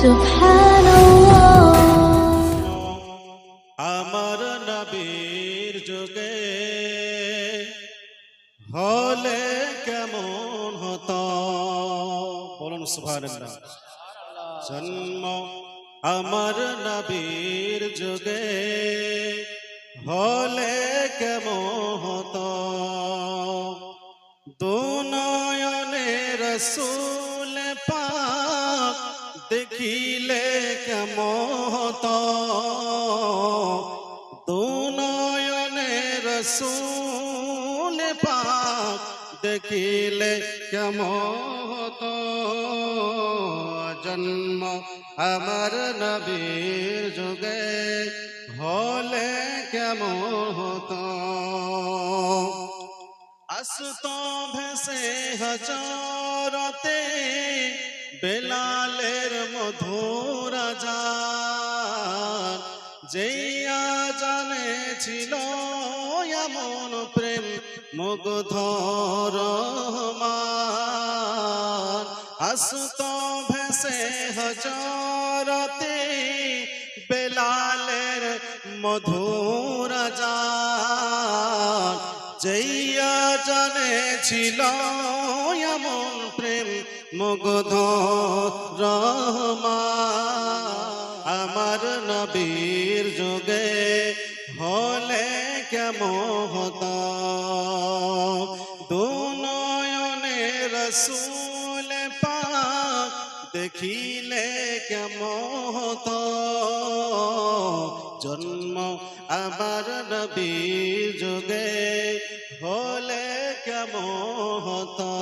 সুবহানাল্লাহ। আমার নবীর যুগে হলে কেমন হতো, বলুন সুবহানাল্লাহ। জন্ম আমার নবীর যুগে হলে কেমন হতো, দুনয়নে রসূল পাক দেখিলে কেমন হতো, দুনয়নে রসূল পাক দেখিলে কেমন হতো। জন্ম আমার নবীর যুগে হলে কেমন হতো, আসতো ভেসে হজরতে বেলালের মধুর আযান, যেইয়া জানে ছিল এমন প্রেম মুগ্ধ রহমান, আসতো ভেসে হজরতে বেলালের মধুর আযান, যেইয়া জানে ছিল এমন প্রেম মুগ্ধ রহমান। আমার নবীর যুগে হলে কেমন হতো, দুনয়নে রসূল পাক দেখিলে কেমন হতো। জন্ম আমার নবীর যুগে হলে কেমন হতো।